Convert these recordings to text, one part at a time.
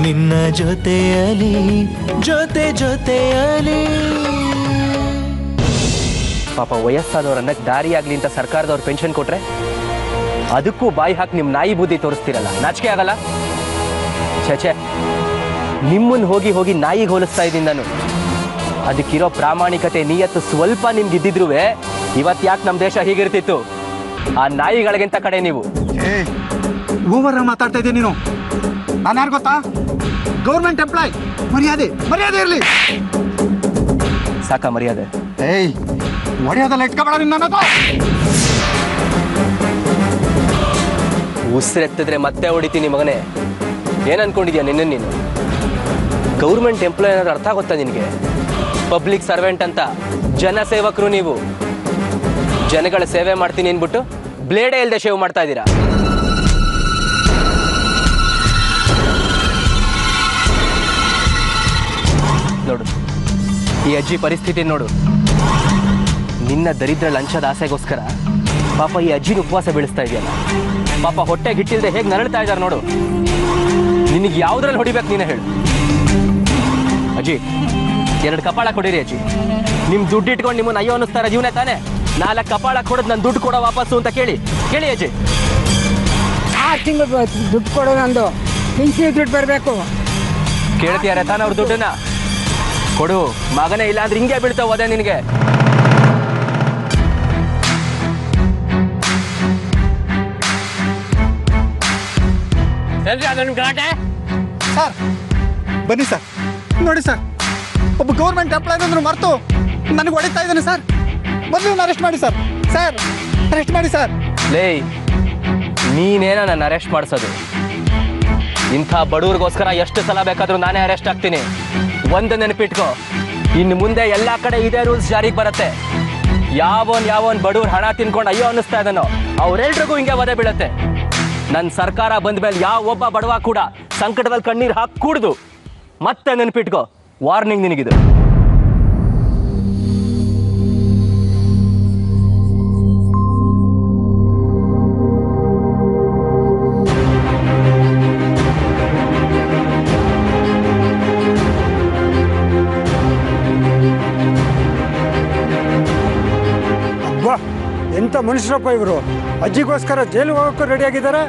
ನಿನ್ನ ಜೊತೆಯಲಿ ಜೊತೆಯಲಿ. ಪಾಪ ವಯಸ್ಸಾದವ್ರನ್ನ ದಾರಿ ಆಗ್ಲಿ ಅಂತ ಸರ್ಕಾರದವ್ರು ಪೆನ್ಷನ್ ಕೊಟ್ರೆ ಅದಕ್ಕೂ ಬಾಯಿ ಹಾಕಿ ನಿಮ್ಮ ನಾಯಿ ಬುದ್ಧಿ ತೋರಿಸ್ತಿರಲ್ಲ, ನಾಚಿಕೆ ಆಗಲ್ಲ? ಛೇ, ನಿಮ್ಮನ್ನು ಹೋಗಿ ಹೋಗಿ ನಾಯಿಗೆ ಹೋಲಿಸ್ತಾ ಇದ್ದೀನಿ ನಾನು. ಅದಕ್ಕಿರೋ ಪ್ರಾಮಾಣಿಕತೆ ನಿಯತ್ತು ಸ್ವಲ್ಪ ನಿಮ್ಗಿದ್ದಿದ್ರು ಇವತ್ತು ಯಾಕೆ ನಮ್ಮ ದೇಶ ಹೀಗಿರ್ತಿತ್ತು? ಆ ನಾಯಿಗಳಿಗಿಂತ ಕಡೆ ನೀವು. ಓವರ್ ಮಾತಾಡ್ತಾ ಇದ್ದೀನಿ ನೀನು. ನಾನು ಯಾರು ಗೊತ್ತಾ? Government employee. ಮರ್ಯಾದೆ ಇರಲಿ. ಸಾಕ ಮರ್ಯಾದೆ? ಮರ್ಯಾದೆಲ್ಲ ಇಟ್ಕೊಬೇಡ ನಿನ್ನ. ಉಸಿರೆತ್ತಿದ್ರೆ ಮತ್ತೆ ಹೊಡಿತೀನಿ ಮಗನೇ. ಏನು ಅನ್ಕೊಂಡಿದ್ಯಾ ನೀನು? ಗೌರ್ಮೆಂಟ್ ಎಂಪ್ಲಾಯ್ ಏನಾದ್ರು ಅರ್ಥ ಆಗುತ್ತಾ ನಿನಗೆ? ಪಬ್ಲಿಕ್ ಸರ್ವೆಂಟ್ ಅಂತ, ಜನಸೇವಕರು ನೀವು. ಜನಗಳ ಸೇವೆ ಮಾಡ್ತೀನಿ ಅಂದ್ಬಿಟ್ಟು ಬ್ಲೇಡೇ ಇಲ್ಲದೆ ಶೇವ್ ಮಾಡ್ತಾ ಇದ್ದೀರಾ. ನೋಡು ಈ ಅಜ್ಜಿ ಪರಿಸ್ಥಿತಿ ನೋಡು. ನಿನ್ನ ದರಿದ್ರ ಲಂಚದ ಆಸೆಗೋಸ್ಕರ ಪಾಪ ಈ ಅಜ್ಜಿನ ಉಪವಾಸ ಬೀಳಿಸ್ತಾ ಇದೆಯಲ್ಲ. ಪಾಪ ಹೊಟ್ಟೆ ಗಿಟ್ಟಿಲ್ದೆ ಹೇಗೆ ನರಳ್ತಾ ಇದ್ದಾರೆ ನೋಡು. ನಿನಗೆ ಯಾವುದ್ರಲ್ಲಿ ಹೊಡಿಬೇಕು ನೀನೇ ಹೇಳು. ಅಜ್ಜಿ 2 ಕಪಾಳ ಕೊಡಿರಿ ಅಜ್ಜಿ. ನಿಮ್ಮ ದುಡ್ಡು ಇಟ್ಕೊಂಡು ನಿಮ್ಮನ್ನು ಅಯ್ಯೋ ಅನ್ನಿಸ್ತಾರ ಜೀವನ ತಾನೆ. 4 ಕಪಾಳ ಕೊಡೋದು ನನ್ನ ದುಡ್ಡು ಕೊಡೋ ವಾಪಸ್ಸು ಅಂತ ಕೇಳಿ ಅಜ್ಜಿ. 6 ತಿಂಗಳು ದುಡ್ಡು ಕೊಡೋ ನಂದು ಪಿಂಚಣಿ ದುಡ್ಡು ಬರಬೇಕು. ಕೇಳ್ತೀಯಾರ ತಾನೆ ಅವ್ರ ದುಡ್ಡನ್ನ? ಕೊಡು ಮಗನೇ, ಇಲ್ಲ ಅಂದ್ರೆ ಹಿಂಗೆ ಬೀಳ್ತಾವ ಅದೇ ನಿನಗೆ. ಸರ್ ಬನ್ನಿ ಸರ್, ನೋಡಿ ಸರ್, ಒಬ್ಬ ಗೌರ್ಮೆಂಟ್ ಎಂಪ್ಲಾಯ್ ಅಂದ್ರೆ ಮರ್ತು ನನಗೆ ಹೊಡಿತಾ ಇದ್ದಾನೆ ಸರ್. ಮೊದಲು ಅರೆಸ್ಟ್ ಮಾಡಿ ಸರ್. ಅರೆಸ್ಟ್ ಮಾಡಿ ಸರ್. ಲೇ, ನೀನೇನ ನನ್ನ ಅರೆಸ್ಟ್ ಮಾಡಿಸೋದು? ಇಂಥ ಬಡವ್ರಿಗೋಸ್ಕರ ಎಷ್ಟು ಸಲ ಬೇಕಾದ್ರೂ ನಾನೇ ಅರೆಸ್ಟ್ ಆಗ್ತೀನಿ. ಒಂದು ನೆನಪಿಟ್ಕೋ, ಇನ್ನು ಮುಂದೆ ಎಲ್ಲ ಕಡೆ ಇದೇ ರೂಲ್ಸ್ ಜಾರಿಗೆ ಬರುತ್ತೆ. ಯಾವನ್ ಬಡವ್ರ ಹಣ ತಿನ್ಕೊಂಡು ಅಯ್ಯೋ ಅನ್ನಿಸ್ತಾ ಇದ್ದಾನೋ ಅವರೆಲ್ರಿಗೂ ಹಿಂಗೆ ವಧೆ ಬೀಳುತ್ತೆ. ನನ್ನ ಸರ್ಕಾರ ಬಂದ ಮೇಲೆ ಯಾವ ಒಬ್ಬ ಬಡವ ಕೂಡ ಸಂಕಟದಲ್ಲಿ ಕಣ್ಣೀರು ಹಾಕಿ ಕೂಡ್ದು. ಮತ್ತೆ ನೆನಪಿಟ್ಕೋ, ವಾರ್ನಿಂಗ್ ನಿನಗಿದು. ಎಂತ ಮನುಷ್ಯರಪ್ಪ ಇವರು. ಅಜ್ಜಿಗೋಸ್ಕರ ಜೈಲಿಗೆ ಹೋಗೋಕ್ಕೂ ರೆಡಿ ಆಗಿದ್ದಾರೆ.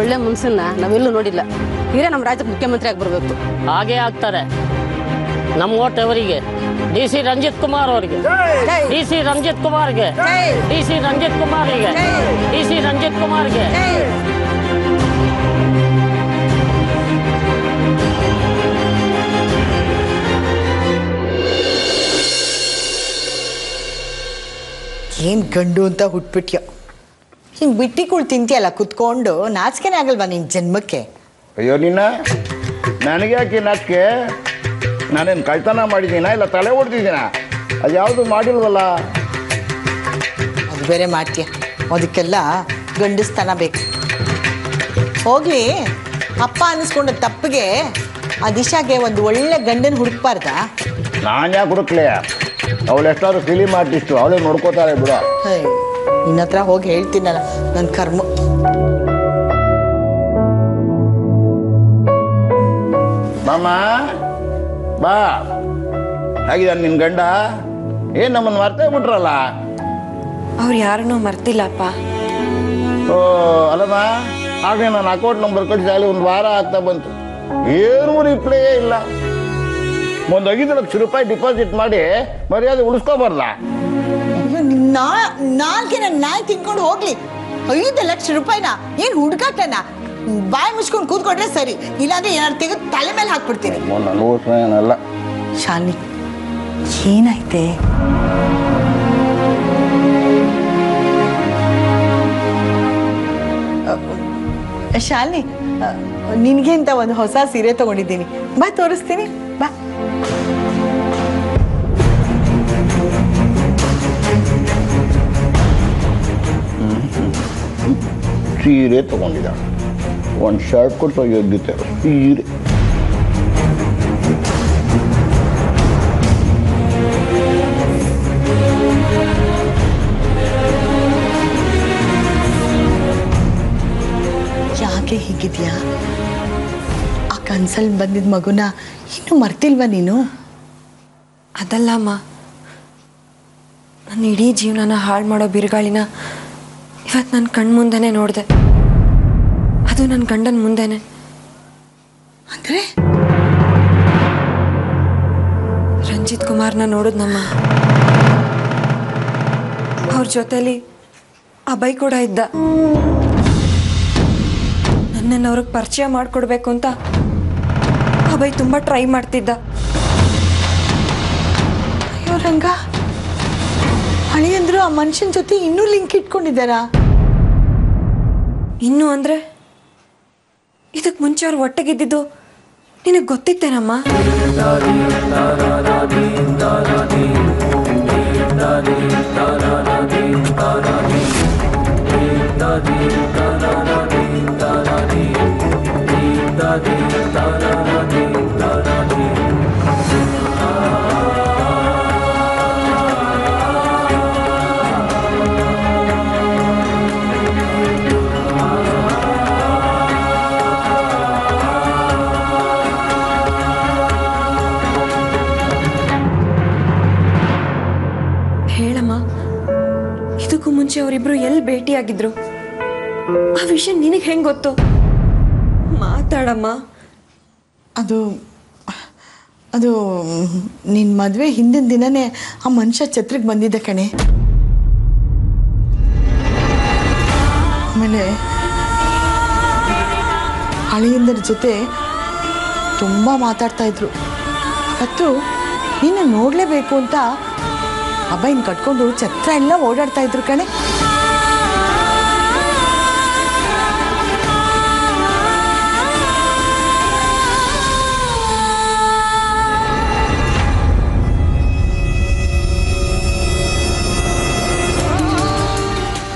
ಒಳ್ಳೆ ಮನುಷ್ಯನ ನಾವೆಲ್ಲೂ ನೋಡಿಲ್ಲ. ಇವರೇ ನಮ್ಮ ರಾಜ್ಯಕ್ಕೆ ಮುಖ್ಯಮಂತ್ರಿ ಆಗಿ ಬರಬೇಕು. ಹಾಗೇ ಆಗ್ತಾರೆ. ನಮ್ಮ ಓಟ್ ಅವರಿಗೆ, DC ರಂಜಿತ್ ಕುಮಾರ್ ಅವರಿಗೆ, DC Ranjit ಕುಮಾರ್ಗೆ, DC Ranjit ಕುಮಾರ್ಗೆ, DC Ranjit ಕುಮಾರ್ಗೆ. ಏನು ಗಂಡು ಅಂತ ಹುಟ್ಬಿಟ್ಯೋ. ಹಿಂಗೆ ಬಿಟ್ಟಿಗಳು ತಿಂತೀಯಲ್ಲ ಕುತ್ಕೊಂಡು, ನಾಚಿಕೆನೇ ಆಗಲ್ವಾ ನಿನ್ನ ಜನ್ಮಕ್ಕೆ? ಅಯ್ಯೋ ನಿನ್ನ, ನನಗೆ ಯಾಕೆ ನಾಚಿಕೆ? ನಾನೇನು ಕಳ್ತನ ಮಾಡಿದ್ದೀನ ಇಲ್ಲ ತಲೆ ಹೊಡ್ದಿದ್ದೀನ? ಅದು ಯಾವುದು ಮಾಡಿಲ್ವಲ್ಲ. ಅದು ಬೇರೆ ಮಾಡ್ತೀಯ, ಅದಕ್ಕೆಲ್ಲ ಗಂಡಸ್ತನ ಬೇಕು. ಹೋಗ್ಲಿ, ಅಪ್ಪ ಅನ್ನಿಸ್ಕೊಂಡ ತಪ್ಪಿಗೆ ಆ ದಿಶಾಗೆ ಒಂದು ಒಳ್ಳೆ ಗಂಡನ ಹುಡುಕ್ಬಾರ್ದ? ನಾನು ಯಾಕೆ ಹುಡುಕ್ಲೆ? ಅವಳು ಎಷ್ಟಾದ್ರು ಫಿಲಿಮ್ ಆರ್ಟಿಸ್ಟು, ಅವಳೇ ನೋಡ್ಕೋತಾಳೆ ಬಿಡು. ನಿನ್ನ ಹತ್ರ ಹೋಗಿ ಹೇಳ್ತೀನಲ್ಲ, ನನ್ನ ಕರ್ಮ. ಮಾಮ ಬಾ, ಹಾಗಿದ್ದಾನೆ ನಿನ್ನ ಗಂಡ? ಏನು ನಮ್ಮನ್ನು ಮರ್ತೇ ಬಿಟ್ರಲ್ಲ? ಅವ್ರು ಯಾರನ್ನೂ ಮರ್ತಿಲ್ಲಪ್ಪ. ಓ ಅಲ್ಲಮ್ಮ, ಹಾಗೆ ನಾನು ಅಕೌಂಟ್ ನಂಬರ್ ಕಳಿಸಿ ಒಂದು ವಾರ ಆಗ್ತಾ ಬಂತು, ಏನೂ ರಿಪ್ಲೈಯೇ ಇಲ್ಲ. ಒಂದು 5 ಲಕ್ಷ ರೂಪಾಯಿ ಡಿಪಾಸಿಟ್ ಮಾಡಿ ಮರ್ಯಾದೆ ಉಳಿಸ್ಕೋಬಾರ್ದ? ನಾಲ್ಗೆ ನನ್ನ ನಾಯಿ ತಿನ್ಕೊಂಡು ಹೋಗ್ಲಿ. 5 ಲಕ್ಷ ರೂಪಾಯಿನ ಏನು ಹುಡುಗಾಟನ? ಬಾಯಿ ಮುಚ್ಕೊಂಡು ಕೂತ್ಕೊಂಡ್ರೆ ಸರಿ, ಇಲ್ಲಾಂದ್ರೆ ಏನಾದ್ರು ತೆಗೆದು ತಲೆ ಮೇಲೆ ಹಾಕ್ಬಿಡ್ತೀನಿ. ಏನಲ್ಲ ಶಾಲಿನಿ, ಏನಾಯ್ತೆ? ಶಾಲಿನಿ, ನಿನಗೆ ಅಂತ ಒಂದು ಹೊಸ ಸೀರೆ ತಗೊಂಡಿದ್ದೀನಿ, ಬಾ ತೋರಿಸ್ತೀನಿ, ಬಾ. ಸೀರೆ ತಗೊಂಡಿದ್ದ, ಒಂದು ಶರ್ಟ್ ಕೊಟ್ಟು ಯೋಗ್ಯತೆ ಸೀರೆ. ಯಾಕೆ ಹೀಗಿದ್ಯಾ? ಅಕ್ಕ ಕನ್ಸಲ್ಲಿ ಬಂದಿದ್ದ ಮಗುನ ಇನ್ನೂ ಮರ್ತಿಲ್ವಾ ನೀನು? ಅದಲ್ಲ ಅಮ್ಮ, ನನ್ನ ಇಡೀ ಜೀವನನ ಹಾಳು ಮಾಡೋ ಬಿರುಗಾಳಿನ ಇವತ್ತು ನನ್ನ ಕಣ್ಮುಂದೆನೇ ನೋಡಿದೆ. ಅದು ನನ್ನ ಗಂಡನ ಮುಂದೆನೆ. ಅಂದರೆ ರಂಜಿತ್ ಕುಮಾರ್ನ ನೋಡಿದ್ನಮ್ಮ. ಅವ್ರ ಜೊತೆಲಿ ಅಭಯ್ ಕೂಡ ಇದ್ದ. ನನ್ನನ್ನು ಅವ್ರಿಗೆ ಪರಿಚಯ ಮಾಡಿಕೊಡ್ಬೇಕು ಅಂತ ಅಭಯ್ ತುಂಬ ಟ್ರೈ ಮಾಡ್ತಿದ್ದ. ಅಯ್ಯೋ ರಂಗ, ಅಳಿಯಂದ್ರು ಆ ಮನುಷ್ಯನ ಜೊತೆ ಇನ್ನೂ ಲಿಂಕ್ ಇಟ್ಕೊಂಡಿದ್ದಾರಾ? ಇನ್ನು ಅಂದರೆ ಇದಕ್ಕೆ ಮುಂಚೆ ಅವ್ರು ಒಟ್ಟಿಗಿದ್ದಿದ್ದು ನಿನಗೆ ಗೊತ್ತಿತ್ತೇನಮ್ಮ? ಹೇಳಮ್ಮ, ಇದಕ್ಕೂ ಮುಂಚೆ ಅವರಿಬ್ರು ಎಲ್ಲಿ ಭೇಟಿಯಾಗಿದ್ರು? ಆ ವಿಷಯ ನಿನಗೆ ಹೆಂಗೆ ಗೊತ್ತು? ಮಾತಾಡಮ್ಮ. ಅದು ಅದು ನಿನ್ನ ಮದುವೆ ಹಿಂದಿನ ದಿನನೇ ಆ ಮನುಷ್ಯ ಛತ್ರಕ್ಕೆ ಬಂದಿದ್ದ ಕಣೆ. ಆಮೇಲೆ ಅಳಿಯಂದರ ಜೊತೆ ತುಂಬ ಮಾತಾಡ್ತಾ ಇದ್ರು. ಅವತ್ತು ನೀನು ನೋಡಲೇಬೇಕು ಅಂತ ಅಭಯನ್ ಕಟ್ಕೊಂಡು ಛತ್ರ ಎಲ್ಲ ಓಡಾಡ್ತಾ ಇದ್ರು ಕಣೆ.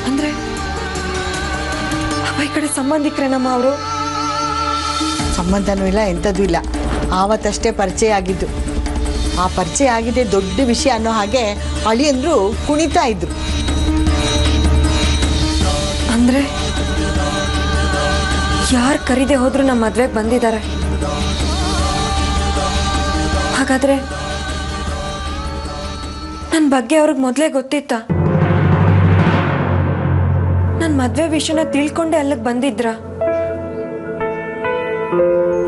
ಅಂದ್ರೆ ಅಭಯ್ ಕಡೆ ಸಂಬಂಧಿಕರೇನಮ್ಮ ಅವರು? ಸಂಬಂಧನೂ ಇಲ್ಲ, ಎಂಥದ್ದು ಇಲ್ಲ. ಆವತ್ತಷ್ಟೇ ಪರಿಚಯ ಆಗಿದ್ದು. ಆ ಪರಿಚಯ ಆಗಿದೆ ದೊಡ್ಡ ವಿಷಯ ಅನ್ನೋ ಹಾಗೆ ಅಳಿಯಂದ್ರು ಕುಣಿತಾ ಇದ್ರು. ಅಂದ್ರೆ ಯಾರು ಕರೀದೆ ಹೋದ್ರು ನಮ್ಮ ಮದ್ವೆಗೆ ಬಂದಿದ್ದಾರೆ. ಹಾಗಾದ್ರೆ ನನ್ನ ಬಗ್ಗೆ ಅವ್ರಿಗೆ ಮೊದಲೇ ಗೊತ್ತಿತ್ತ? ನನ್ನ ಮದ್ವೆ ವಿಷಯನ ತಿಳ್ಕೊಂಡೆ ಅಲ್ಲಿಗೆ ಬಂದಿದ್ರ?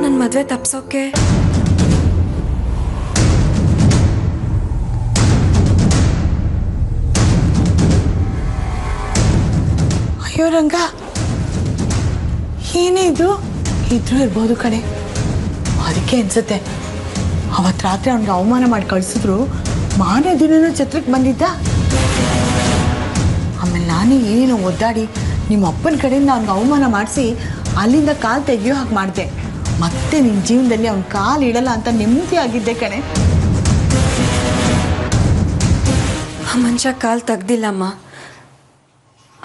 ನನ್ನ ಮದ್ವೆ ತಪ್ಸೋಕೆ ಅಯ್ಯೋ ರಂಗ, ಏನೇ ಇದು? ಇದ್ರೂ ಇರ್ಬೋದು ಕಣೆ. ಅದಕ್ಕೆ ಅನ್ಸುತ್ತೆ ಅವತ್ತು ರಾತ್ರಿ ಅವ್ನಿಗೆ ಅವಮಾನ ಮಾಡಿ ಕಳಿಸಿದ್ರು, ಮಾರನೇ ದಿನನೂ ಛತ್ರಕ್ಕೆ ಬಂದಿದ್ದ. ಆಮೇಲೆ ನಾನೇ ಏನೇನೋ ಒದ್ದಾಡಿ ನಿಮ್ಮ ಅಪ್ಪನ ಕಡೆಯಿಂದ ಅವ್ನಿಗೆ ಅವಮಾನ ಮಾಡಿಸಿ ಅಲ್ಲಿಂದ ಕಾಲು ತೆಗಿಯೋ ಹಾಗೆ ಮಾಡಿದೆ. ಮತ್ತೆ ನಿನ್ನ ಜೀವನದಲ್ಲಿ ಅವ್ನ ಕಾಲು ಇಡಲ್ಲ ಅಂತ ನೆಮ್ಮದಿ ಆಗಿದ್ದೆ ಕಣೆ. ಆ ಮನುಷ್ಯ ಕಾಲು ತೆಗ್ದಿಲ್ಲಮ್ಮ.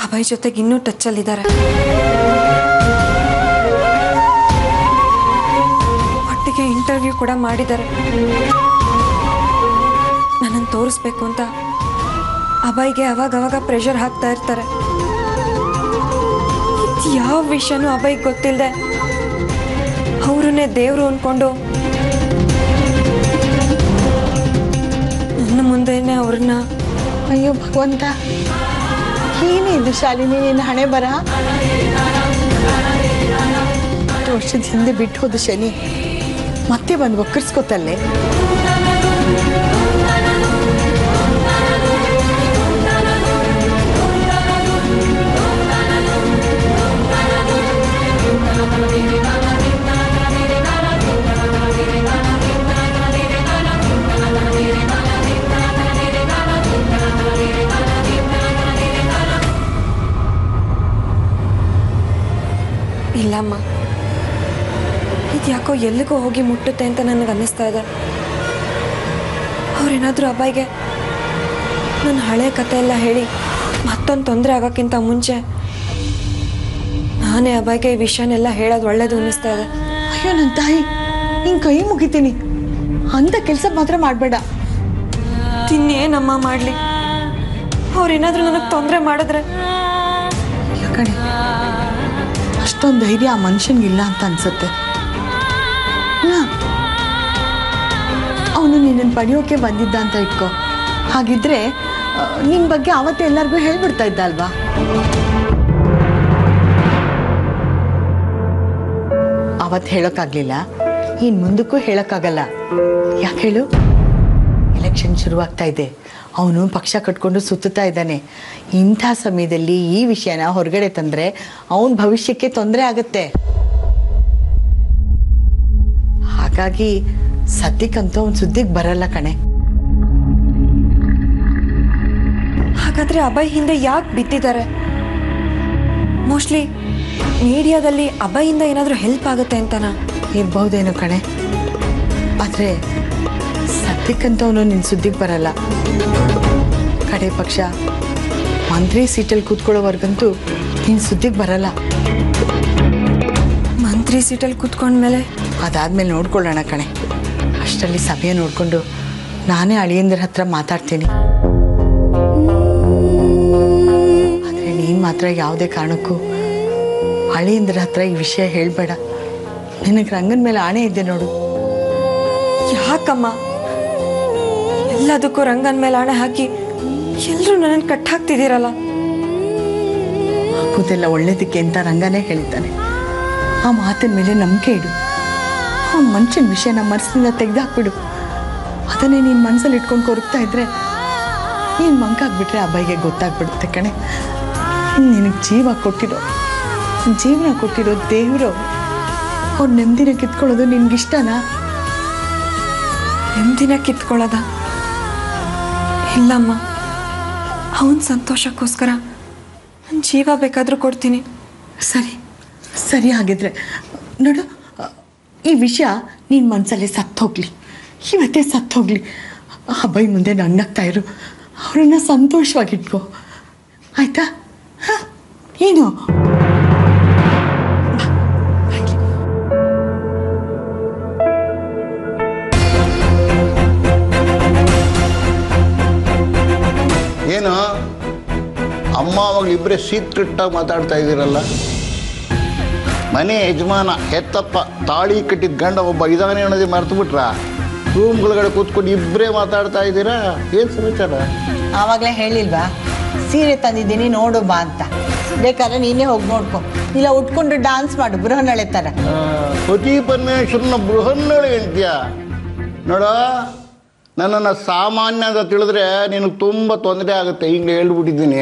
ಅಭಯ್ ಜೊತೆಗೆ ಇನ್ನೂ ಟಚ್ಚಲ್ಲಿದ್ದಾರೆ. ಒಟ್ಟಿಗೆ ಇಂಟರ್ವ್ಯೂ ಕೂಡ ಮಾಡಿದ್ದಾರೆ. ನನ್ನನ್ನು ತೋರಿಸ್ಬೇಕು ಅಂತ ಅಭಯ್ಗೆ ಅವಾಗವಾಗ ಪ್ರೆಷರ್ ಹಾಕ್ತಾ ಇರ್ತಾರೆ. ಯಾವ ವಿಷಯನೂ ಅಭಯ್ಗೆ ಗೊತ್ತಿಲ್ಲದೆ ಅವರನ್ನೇ ದೇವರು ಅಂದ್ಕೊಂಡು ನನ್ನ ಮುಂದೆನೆ ಅವ್ರನ್ನ. ಅಯ್ಯೋ ಭಗವಂತ, ಏನೇ ಇದು ಶಾಲಿನಿ ನಿನ್ನ ಹಣೆ ಬರ? 10 ವರ್ಷದ ಹಿಂದೆ ಬಿಟ್ಟು ಹೋದ ಶನಿ ಮತ್ತೆ ಬಂದು ಒಕ್ಕರ್ಸ್ಕೊತಲ್ಲೇ. ಇಲ್ಲಮ್ಮ, ಇದು ಯಾಕೋ ಎಲ್ಲಿಗೋ ಹೋಗಿ ಮುಟ್ಟುತ್ತೆ ಅಂತ ನನಗೆ ಅನ್ನಿಸ್ತಾ ಇದೆ. ಅವ್ರೇನಾದರೂ ಅಭಯ್ಗೆ ನನ್ನ ಹಳೆ ಕತೆ ಎಲ್ಲ ಹೇಳಿ ಮತ್ತೊಂದು ತೊಂದರೆ ಆಗೋಕ್ಕಿಂತ ಮುಂಚೆ ನಾನೇ ಅಭಯ್ಗೆ ಈ ವಿಷಯನೆಲ್ಲ ಹೇಳೋದು ಒಳ್ಳೇದು ಅನ್ನಿಸ್ತಾ ಇದೆ. ಅಯ್ಯೋ ನನ್ನ ತಾಯಿ, ನಿನ್ನ ಕೈ ಮುಗಿತೀನಿ. ಅಂಥ ಕೆಲಸ ಮಾತ್ರ ಮಾಡಬೇಡ. ಇನ್ನೇನಮ್ಮ ಮಾಡಲಿ? ಅವ್ರೇನಾದರೂ ನನಗೆ ತೊಂದರೆ ಮಾಡಿದ್ರೆ? ಯಾಕಡೆ ಅಷ್ಟೊಂದು ಧೈರ್ಯ ಆ ಮನುಷ್ಯನಿಗಿಲ್ಲ ಅಂತ ಅನ್ಸುತ್ತೆ. ಅವನು ನಿನ್ನನ್ನು ಪಡೆಯೋಕೆ ಬಂದಿದ್ದ ಅಂತ ಇಟ್ಕೋ. ಹಾಗಿದ್ರೆ ನಿನ್ನ ಬಗ್ಗೆ ಅವತ್ತೇ ಎಲ್ಲರಿಗೂ ಹೇಳ್ಬಿಡ್ತಾ ಇದ್ದ ಅಲ್ವಾ? ಅವತ್ತು ಹೇಳೋಕ್ಕಾಗಲಿಲ್ಲ, ಇನ್ನು ಮುಂದಕ್ಕೂ ಹೇಳೋಕ್ಕಾಗಲ್ಲ. ಯಾಕೆ ಹೇಳು? ಎಲೆಕ್ಷನ್ ಶುರುವಾಗ್ತಾ ಇದೆ, ಅವನು ಪಕ್ಷ ಕಟ್ಕೊಂಡು ಸುತ್ತುತ್ತಾ ಇದ್ದಾನೆ. ಇಂಥ ಸಮಯದಲ್ಲಿ ಈ ವಿಷಯನ ಹೊರಗಡೆ ತಂದರೆ ಅವನ ಭವಿಷ್ಯಕ್ಕೆ ತೊಂದರೆ ಆಗುತ್ತೆ. ಹಾಗಾಗಿ ಸದ್ಯಕ್ಕಂತೂ ಅವನ ಸುದ್ದಿಗೆ ಬರಲ್ಲ ಕಣೆ. ಹಾಗಾದ್ರೆ ಅಭಯ್ ಹಿಂದೆ ಯಾಕೆ ಬಿದ್ದಿದ್ದಾರೆ? ಮೋಸ್ಟ್ಲಿ ಮೀಡಿಯಾದಲ್ಲಿ ಅಭಯಿಂದ ಏನಾದರೂ ಹೆಲ್ಪ್ ಆಗುತ್ತೆ ಅಂತನಾ? ಇರ್ಬಹುದೇನೋ ಕಣೆ. ಆದರೆ ಸದ್ಯಕ್ಕಂತ ಅವನು ನಿನ್ನ ಸುದ್ದಿಗೆ ಬರಲ್ಲ. ಕಡೆ ಪಕ್ಷ ಮಂತ್ರಿ ಸೀಟಲ್ಲಿ ಕೂತ್ಕೊಳ್ಳೋವರೆಗಂತೂ ನಿನ್ನ ಸುದ್ದಿಗೆ ಬರಲ್ಲ. ಮಂತ್ರಿ ಸೀಟಲ್ಲಿ ಕೂತ್ಕೊಂಡ್ಮೇಲೆ ಅದಾದ್ಮೇಲೆ ನೋಡ್ಕೊಳ್ಳೋಣ ಕಣೆ. ಅಷ್ಟರಲ್ಲಿ ಸಭೆ ನೋಡಿಕೊಂಡು ನಾನೇ ಅಳಿಯಂದ್ರ ಹತ್ರ ಮಾತಾಡ್ತೀನಿ. ಆದರೆ ನೀನು ಮಾತ್ರ ಯಾವುದೇ ಕಾರಣಕ್ಕೂ ಅಳಿಯಂದ್ರ ಹತ್ರ ಈ ವಿಷಯ ಹೇಳಬೇಡ. ನಿನಗೆ ರಂಗನ ಮೇಲೆ ಆಣೆ ಇದ್ದೆ ನೋಡು. ಯಾಕಮ್ಮ ಎಲ್ಲದಕ್ಕೂ ರಂಗನ ಮೇಲೆ ಆಣೆ ಹಾಕಿ ಎಲ್ಲರೂ ನನ್ನನ್ನು ಕಟ್ಟಾಕ್ತಿದ್ದೀರಲ್ಲ? ಆಗೋದೆಲ್ಲ ಒಳ್ಳೇದಕ್ಕೆ ಅಂತ ರಂಗನೇ ಹೇಳಿದ್ದಾನೆ. ಆ ಮಾತಿನ ಮೇಲೆ ನಂಬಿಕೆ ಇಡು. ಆ ಮನುಷ್ಯನ ವಿಷಯನ ಮನಸ್ಸಿನಿಂದ ತೆಗೆದಾಕ್ಬಿಡು. ಅದನ್ನೇ ನೀನು ಮನಸ್ಸಲ್ಲಿ ಇಟ್ಕೊಂಡು ಕೊರಗ್ತಾ ಇದ್ರೆ ನೀನು ಮಂಕಾಗ್ಬಿಟ್ರೆ ಅಬ್ಬಾಯಿಗೆ ಗೊತ್ತಾಗ್ಬಿಡುತ್ತೆ ಕಣೆ. ನಿನಗೆ ಜೀವನ ಕೊಟ್ಟಿರೋ ದೇವರು ಅವ್ರ ನೆಮ್ಮದಿನ ಕಿತ್ಕೊಳ್ಳೋದು ನಿನ್ಗಿಷ್ಟನಾ? ನೆಮ್ಮದಿನ ಕಿತ್ಕೊಳ್ಳೋದ? ಇಲ್ಲಮ್ಮ, ಅವನ ಸಂತೋಷಕ್ಕೋಸ್ಕರ ನನ್ನ ಜೀವ ಬೇಕಾದರೂ ಕೊಡ್ತೀನಿ. ಸರಿ ಹಾಗಿದ್ರೆ ನೋಡು, ಈ ವಿಷಯ ನಿನ್ನ ಮನಸ್ಸಲ್ಲಿ ಸತ್ತೋಗ್ಲಿ, ಇವತ್ತೇ ಸತ್ತೋಗ್ಲಿ. ಅಬ್ಬಾಯಿ ಮುಂದೆ ನಗ್ನಗ್ತಾ ಇರು, ಅವರನ್ನು ಸಂತೋಷವಾಗಿಟ್ಕೋ, ಆಯ್ತಾ? ಏನು ಏನು ಅಮ್ಮ ಅವಾಗಲೂ ಇಬ್ಬರೇ ಸೀಕ್ರೆಟ್ಟಾಗಿ ಮಾತಾಡ್ತಾ ಇದ್ದೀರಲ್ಲ? ಮನೆ ಯಜಮಾನ ಹೆತ್ತಪ್ಪ ತಾಳಿ ಕಟ್ಟಿದ ಗಂಡ ಒಬ್ಬ ಇದಾನೆ ಅನ್ನೋದೇ ಮರ್ತು ಬಿಟ್ರ? ರೂಮ್ಗಳಗಡೆ ಕೂತ್ಕೊಂಡು ಇಬ್ಬರೇ ಮಾತಾಡ್ತಾ ಇದ್ದೀರಾ? ಏನು ಸಮಾಚಾರ? ಆವಾಗಲೇ ಹೇಳಿಲ್ವಾ ಸೀರೆ ತಂದಿದ್ದೀನಿ ನೋಡು ಬಾ ಅಂತ? ಬೇಕಾದ್ರೆ ನೀನೇ ಹೋಗಿ ನೋಡ್ಕೊ, ಇಲ್ಲ ಉಟ್ಕೊಂಡು ಡಾನ್ಸ್ ಮಾಡು ಬೃಹನ್ನಳೆ ಥರ. ಪತಿ ಪರಮೇಶ್ವರನ ಬೃಹನ್ನಳೆ ಅಂತೀಯ? ನೋಡ, ನನ್ನನ್ನು ಸಾಮಾನ್ಯ ಅಂತ ತಿಳಿದ್ರೆ ನಿನಗೆ ತುಂಬ ತೊಂದರೆ ಆಗುತ್ತೆ. ಹಿಂಗೆ ಹೇಳ್ಬಿಟ್ಟಿದ್ದೀನಿ.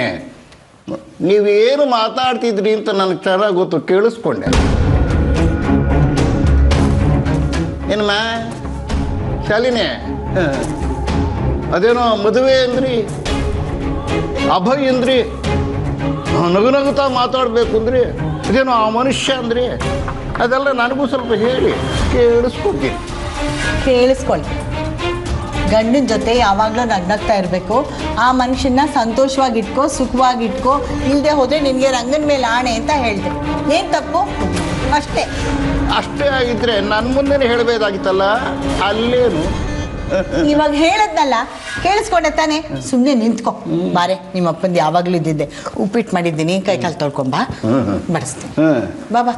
ನೀವೇನು ಮಾತಾಡ್ತಿದ್ರಿ ಅಂತ ನನಗೆ ಚೆನ್ನಾಗಿ ಗೊತ್ತು, ಕೇಳಿಸ್ಕೊಂಡೆ. ಏನಮ್ಮ ಶಾಲಿನಿ, ಅದೇನೋ ಮದುವೆ ಅಂದ್ರಿ, ಅಭಯ್ ಅಂದ್ರಿ, ನಗುನಗುತ್ತಾ ಮಾತಾಡಬೇಕು ಅಂದ್ರಿ, ಅದೇನೋ ಆ ಮನುಷ್ಯ ಅಂದ್ರಿ, ಅದೆಲ್ಲ ನನಗೂ ಸ್ವಲ್ಪ ಹೇಳಿ ಕೇಳಿಸ್ಕೊಡ್ತೀನಿ. ಕೇಳಿಸ್ಕೊಳ್ಳಿ, ಗಂಡನ ಜೊತೆ ಯಾವಾಗಲೂ ನಗ್ನಗ್ತಾ ಇರಬೇಕು. ಆ ಮನುಷ್ಯನ ಸಂತೋಷವಾಗಿಟ್ಕೋ, ಸುಖವಾಗಿಟ್ಕೋ. ಇಲ್ಲದೆ ಹೋದರೆ ನಿನಗೆ ರಂಗನ ಮೇಲೆ ಆಣೆ ಅಂತ ಹೇಳಿದೆ. ಏನು ತಪ್ಪು? ಅಷ್ಟೇ ಆಗಿದ್ರೆ ನನ್ನ ಮುಂದೆನೇ ಹೇಳಬೇಕಾಗಿತ್ತಲ್ಲ. ಅಲ್ಲೇನು ಇವಾಗ ಹೇಳದ್ನಲ್ಲ, ಕೇಳಿಸ್ಕೊಂಡೆ ತಾನೆ? ಸುಮ್ಮನೆ ನಿಂತ್ಕೊ. ಬಾರೆ, ನಿಮ್ಮ ಅಪ್ಪಂದು ಯಾವಾಗಲೂ ಇದ್ದಿದ್ದೆ. ಉಪ್ಪಿಟ್ಟು ಮಾಡಿದ್ದೀನಿ, ಕೈ ಕಾಲು ತೊಳ್ಕೊಂಬ, ಬಡಿಸ್ತೀನಿ. ಬಾಬಾ,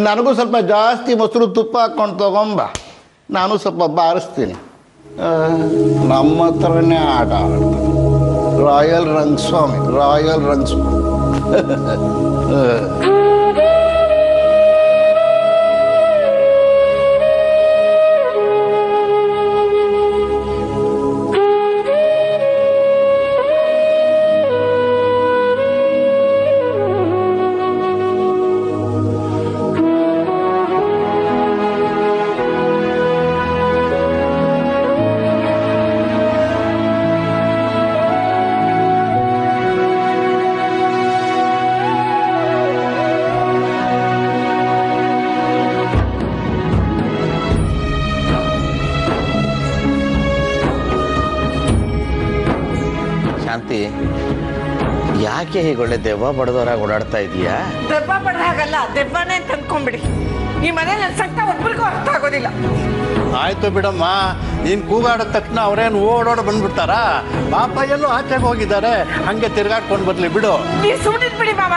ನನಗೂ ಸ್ವಲ್ಪ ಜಾಸ್ತಿ ಮೊಸರು ತುಪ್ಪ ಹಾಕ್ಕೊಂಡು ತಗೊಂಬ, ನಾನು ಸ್ವಲ್ಪ ಬಾರಿಸ್ತೀನಿ. ನಮ್ಮ ಹತ್ರನೇ ಆಟ ಆಡ್ತಾರೆ. ರಾಯಲ್ ರಂಗಸ್ವಾಮಿ. ಶಾಂತಿ, ಯಾಕೆ ಹೀಗೆ ಒಳ್ಳೆ ದೆವ್ವ ಬಡದವರಾಗಿ ಓಡಾಡ್ತಾ ಇದೀಯಾ? ದೆವ್ವ ಬಡ್ದ ಹಾಗಲ್ಲ, ದೆವ್ವನೇ ತಂದ್ಕೊಂಡ್ಬಿಡಿ. ಈ ಮನೇಲಿ ಸಟ್ಟ ಒಬ್ಬರಿಗೂ ಅರ್ಥ ಆಗೋದಿಲ್ಲ. ಆಯ್ತು ಬಿಡಮ್ಮ, ನೀನ್ ಕೂಗಾಡಿದ ತಕ್ಷಣ ಅವ್ರೇನು ಓಡೋಡ್ ಬಂದ್ಬಿಡ್ತಾರ? ಪಾಪ ಎಲ್ಲೋ ಆಚೆಗೆ ಹೋಗಿದ್ದಾರೆ, ಹಂಗೆ ತಿರ್ಗಾಡ್ಕೊಂಡು ಬರ್ಲಿ ಬಿಡು. ನೀವು ಸುಮ್ಮನಿದ್ ಬಿಡಿ ಮಾವ,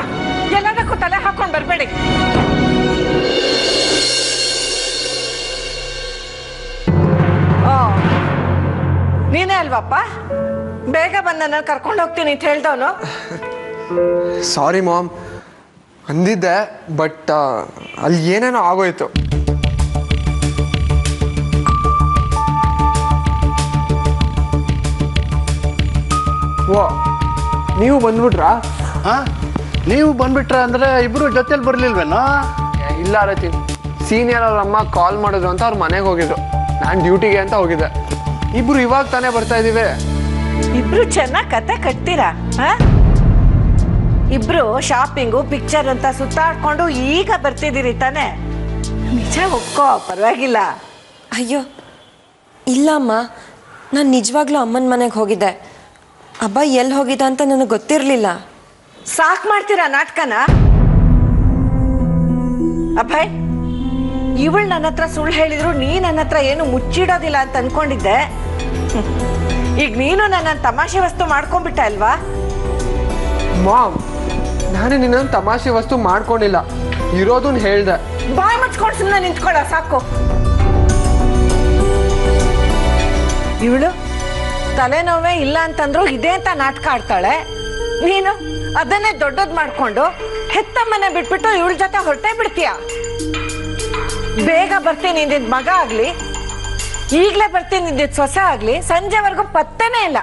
ಎಲ್ಲದಕ್ಕೂ ತಲೆ ಹಾಕೊಂಡು ಬರ್ಬೇಡಿ. ಅಲ್ವಪ್ಪ? ಬೇಗ ಬಂದ ನಾನು ಕರ್ಕೊಂಡು ಹೋಗ್ತೀನಿ ಅಂತ ಹೇಳ್ದವನು. ಸಾರಿ ಮಾಮ್, ಅಂದಿದ್ದೆ, ಬಟ್ ಅಲ್ಲಿ ಏನೇನೋ ಆಗೋಯ್ತು. ಓ, ನೀವು ಬಂದ್ಬಿಟ್ರಾ? ನೀವು ಬಂದ್ಬಿಟ್ರ ಅಂದ್ರೆ ಇಬ್ರು ಜೊತೆಲಿ ಬರ್ಲಿಲ್ವೇನೋ? ಇಲ್ಲ ರತಿ, ಸೀನಿಯರ್ ಅವ್ರ ಅಮ್ಮ ಕಾಲ್ ಮಾಡಿದ್ರು ಅಂತ ಅವ್ರ ಮನೆಗೆ ಹೋಗಿದ್ರು. ನಾನು ಡ್ಯೂಟಿಗೆ ಅಂತ ಹೋಗಿದ್ದೆ. ಇಬ್ರು ಇವಾಗ ತಾನೇ ಬರ್ತಾ ಇದೀವಿ. ಇಬ್ರು ಚೆನ್ನಾಗಿ ಕತೆ ಕಟ್ತೀರಾ? ಇಬ್ರು ಶಾಪಿಂಗು ಪಿಕ್ಚರ್ ಅಂತ ಸುತ್ತಾಡ್ಕೊಂಡು ಈಗ ಬರ್ತಿದ್ದೀರಿ ತಾನೆ? ನಿಜ ಒಪ್ಕೋ, ಪರವಾಗಿಲ್ಲ. ಅಯ್ಯೋ ಇಲ್ಲಮ್ಮ, ನಾನು ನಿಜವಾಗ್ಲೂ ಅಮ್ಮನ ಮನೆಗೆ ಹೋಗಿದ್ದೆ. ಅಬ್ಬ ಎಲ್ಲಿ ಹೋಗಿದ್ದ ಅಂತ ನನಗೆ ಗೊತ್ತಿರಲಿಲ್ಲ. ಸಾಕ್ ಮಾಡ್ತೀರಾ ನಾಟಕನ? ಅಭಯ್, ಇವಳು ನನ್ನ ಹತ್ರ ಸುಳ್ಳು ಹೇಳಿದ್ರು ನೀ ನನ್ನ ಹತ್ರ ಏನು ಮುಚ್ಚಿಡೋದಿಲ್ಲ ಅಂತ ಅನ್ಕೊಂಡಿದ್ದೆ. ಈಗ ನೀನು ನನ್ನ ತಮಾಷೆ ವಸ್ತು ಮಾಡ್ಕೊಂಡ್ಬಿಟ್ಟ ಅಲ್ವಾ? ಮಾಮ್, ನಾನು ನಿನ್ನ ತಮಾಷೆ ವಸ್ತು ಮಾಡ್ಕೊಂಡಿಲ್ಲ, ಇರೋದನ್ನ ಹೇಳ್ದೆ. ಬಾಯ್ ಮುಚ್ಕೊಂಡು ಸುಮ್ಮನೆ ನಿಂತ್ಕೊಳ್ಳ ಸಾಕು. ಇವಳು ತಲೆನೋವೇ ಇಲ್ಲ ಅಂತಂದ್ರು ಇದೇ ಅಂತ ನಾಟಕ ಆಡ್ತಾಳೆ. ನೀನು ಅದನ್ನೇ ದೊಡ್ಡದ್ ಮಾಡ್ಕೊಂಡು ಹೆತ್ತಮ್ಮನೆ ಬಿಟ್ಬಿಟ್ಟು ಇವಳ ಜೊತೆ ಹೊರಟೇ ಬಿಡ್ತೀಯ. ಬೇಗ ಬರ್ತೀನಿ ನಿಂದಿದ್ ಮಗ ಆಗ್ಲಿ, ಈಗ್ಲೇ ಬರ್ತೀನಿ ನಿಂದಿದ್ ಸೊಸೆ ಆಗ್ಲಿ, ಸಂಜೆವರೆಗೂ ಪತ್ತೆನೇ ಇಲ್ಲ.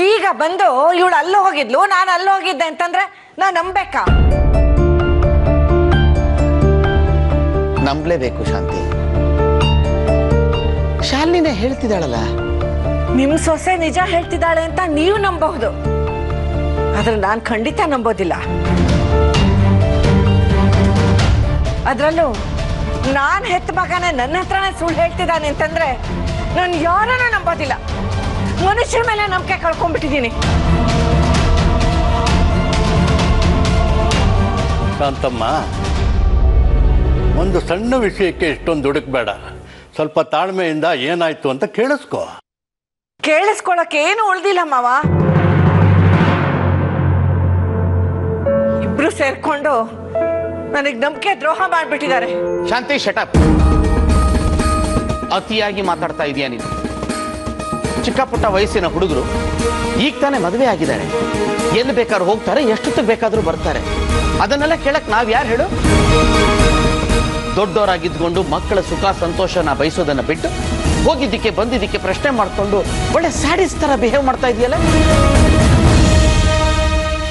ಈಗ ಬಂದು ಇವಳು ಅಲ್ಲಿ ಹೋಗಿದ್ಲು, ನಾನು ಅಲ್ಲಿ ಹೋಗಿದ್ದೆ ಅಂತಂದ್ರೆ ನಾ ನಂಬೇಕಾ? ನಂಬಲೇಬೇಕು ಶಾಂತಿ. ಶಾಲಿನಿನೇ ಹೇಳ್ತಿದ್ದಾಳಲ್ಲ. ನಿಮ್ ಸೊಸೆ ನಿಜ ಹೇಳ್ತಿದ್ದಾಳೆ ಅಂತ ನೀವು ನಂಬಬಹುದು, ಆದ್ರೆ ನಾನು ಖಂಡಿತ ನಂಬೋದಿಲ್ಲ. ಅದ್ರಲ್ಲೂ ನಾನ್ ಹೆತ್ತ ಮಗನೇ ನನ್ನ ಹತ್ರನೇ ಸುಳ್ಳು ಹೇಳ್ತಿದ್ದಾನೆ ಅಂತಂದ್ರೆ ನಾನು ಯಾರನ್ನ ನಂಬೋದಿಲ್ಲ. ಮನುಷ್ಯರ ಮೇಲೆ ನಂಬಿಕೆ ಕಳ್ಕೊಂಡ್ಬಿಟ್ಟಿದ್ದೀನಿ. ಶಾಂತಮ್ಮ, ಒಂದು ಸಣ್ಣ ವಿಷಯಕ್ಕೆ ಇಷ್ಟೊಂದು ದುಡುಕ್ಬೇಡ. ಸ್ವಲ್ಪ ತಾಳ್ಮೆಯಿಂದ ಏನಾಯ್ತು ಅಂತ ಕೇಳಿಸ್ಕೊ. ಕೇಳಿಸ್ಕೊಳಕ್ಕೆ ಏನು ಉಳ್ದಿಲ್ಲ ಮಾವ. ಇಬ್ರು ಸೇರ್ಕೊಂಡು ನನಗ್ ನಂಬಿಕೆ ದ್ರೋಹ ಮಾಡ್ಬಿಟ್ಟಿದ್ದಾರೆ. ಶಾಂತಿ, ಶಟಪ್. ಅತಿಯಾಗಿ ಮಾತಾಡ್ತಾ ಇದೀಯ ನೀನು. ಚಿಕ್ಕ ಪುಟ್ಟ ವಯಸ್ಸಿನ ಹುಡುಗರು ಈಗ ತಾನೇ ಮದುವೆ ಆಗಿದ್ದಾರೆ. ಎಲ್ಲಿ ಬೇಕಾದ್ರೂ ಹೋಗ್ತಾರೆ, ಎಷ್ಟೊತ್ತಿಗೆ ಬೇಕಾದ್ರೂ ಬರ್ತಾರೆ. ಅದನ್ನೆಲ್ಲ ಕೇಳಕ್ ನಾವ್ ಯಾರು ಹೇಳು? ದೊಡ್ಡವರಾಗಿದ್ಕೊಂಡು ಮಕ್ಕಳ ಸುಖ ಸಂತೋಷನ ಬಯಸೋದನ್ನ ಬಿಟ್ಟು ಹೋಗಿದ್ದಕ್ಕೆ ಬಂದಿದ್ದಕ್ಕೆ ಪ್ರಶ್ನೆ ಮಾಡ್ಕೊಂಡು ಒಳ್ಳೆ ಸ್ಯಾಡಿಸ್ ತರ ಬಿಹೇವ್ ಮಾಡ್ತಾ ಇದೆಯಲ್ಲ.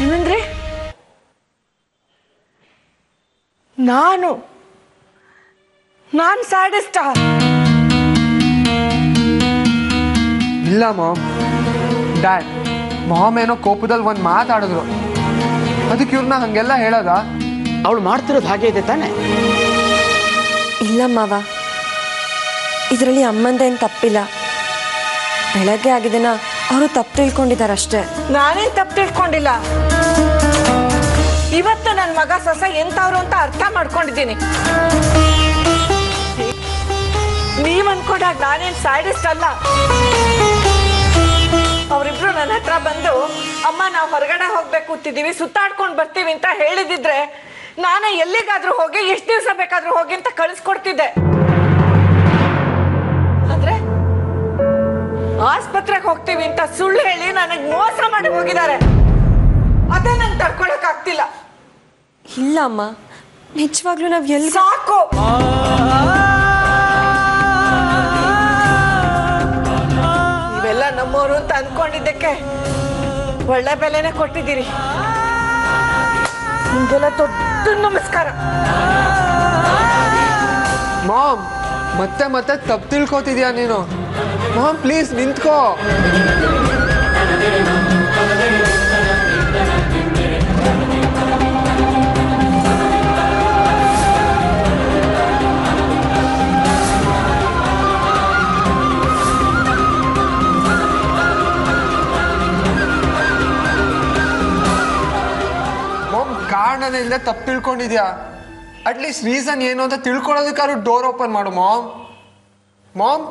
ಏನಂದ್ರೆ ನಾನು ಸ್ಯಾಡಿಸ್ಟಾ? ಇಲ್ಲ ಮಾಮ್, ಡ್ಯಾಡ್, ಮಾಮ್ ಏನೋ ಕೋಪದಲ್ಲಿ ಒಂದು ಮಾತಾಡಿದ್ರು, ಅದಕ್ಕೆ ಇವ್ರನ್ನ ಹಂಗೆಲ್ಲ ಹೇಳೋದ? ಅವಳು ಮಾಡ್ತಿರೋದು ಹಾಗೆ ಇದೆ ತಾನೆ? ಇಲ್ಲ ಮಾವ, ಇದರಲ್ಲಿ ಅಮ್ಮಂದೇನು ತಪ್ಪಿಲ್ಲ. ಬೆಳಗ್ಗೆ ಆಗಿದೆನ ಅವರು ತಪ್ಪು ತಿಳ್ಕೊಂಡಿದ್ದಾರಷ್ಟೇ. ನಾನೇನ್ ತಪ್ಪು ತಿಳ್ಕೊಂಡಿಲ್ಲ. ಇವತ್ತು ನನ್ನ ಮಗ ಸೊಸೆ ಎಂತವ್ರು ಅಂತ ಅರ್ಥ ಮಾಡ್ಕೊಂಡಿದ್ದೀನಿ. ನೀವ್ ಅನ್ಕೊಂಡಾಗ ನಾನೇನ್ ಸ್ಯಾಡಿಸ್ಟ್ ಅಲ್ಲ. ಅವರಿಬ್ರು ನನ್ನ ಹತ್ರ ಬಂದು ಅಮ್ಮ ನಾವು ಹೊರಗಡೆ ಹೋಗ್ಬೇಕು ಅಂತಿದೀವಿ, ಸುತ್ತಾಡ್ಕೊಂಡು ಬರ್ತೀವಿ ಅಂತ ಹೇಳಿದಿದ್ರೆ ನಾನೇ ಎಲ್ಲಿಗಾದ್ರೂ ಹೋಗಿ ಎಷ್ಟು ದಿವಸ ಬೇಕಾದ್ರೂ ಹೋಗಿ ಅಂತ ಕಳಿಸ್ಕೊಡ್ತಿದ್ದೆ. ಆದ್ರೆ ಆಸ್ಪತ್ರೆಗೆ ಹೋಗ್ತೀವಿ ಅಂತ ಸುಳ್ಳು ಹೇಳಿ ನನಗ್ ಮೋಸ ಮಾಡಿ ಹೋಗಿದ್ದಾರೆ. ಅದೇ ನಂಗೆ ತಡ್ಕೊಳಕ್ ಆಗ್ತಿಲ್ಲ. ಇಲ್ಲ ಅಮ್ಮ, ನಿಜವಾಗ್ಲೂ ನಾವ್ ಎಲ್ಲಿ ಸಾಕು. ನೀವೆಲ್ಲ ನಮ್ಮೋರು ಅಂತ ಅನ್ಕೊಂಡಿದ್ದಕ್ಕೆ ಒಳ್ಳೆ ಬೆಲೆನೆ ಕೊಟ್ಟಿದ್ದೀರಿ. ನಿಮ್ಗೆಲ್ಲ ದೊಡ್ಡ ನಮಸ್ಕಾರ. ಮಾಮ್, ಮತ್ತೆ ಮತ್ತೆ ತಪ್ಪು ತಿಳ್ಕೊತಿದ್ಯಾ ನೀನು. ಮಾಮ್ ಪ್ಲೀಸ್ ನಿಂತ್ಕೋ. ಮಾಮ್, ಕಾರಣದಿಂದ ತಪ್ಪು ತಿಳ್ಕೊಂಡಿದ್ಯಾ. ಅಟ್ಲೀಸ್ಟ್ ರೀಸನ್ ಏನು ಅಂತ ತಿಳ್ಕೊಳ್ಳೋದಕ್ಕಾದ್ರೂ ಡೋರ್ ಓಪನ್ ಮಾಡು ಮಾಮ್. Ma'am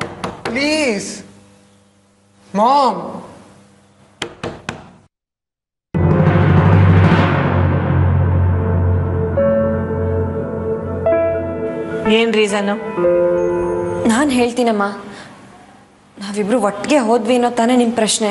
please. ಮಾಮ್, ಏನ್ ರೀಸನ್? ನಾನು ಹೇಳ್ತೀನಮ್ಮ, ನಾವ್ ನಾವಿಬ್ರು ಒಟ್ಟಿಗೆ ಹೋದ್ವಿ ಅನ್ನೋ ತಾನೇ ನಿಮ್ಮ ಪ್ರಶ್ನೆ.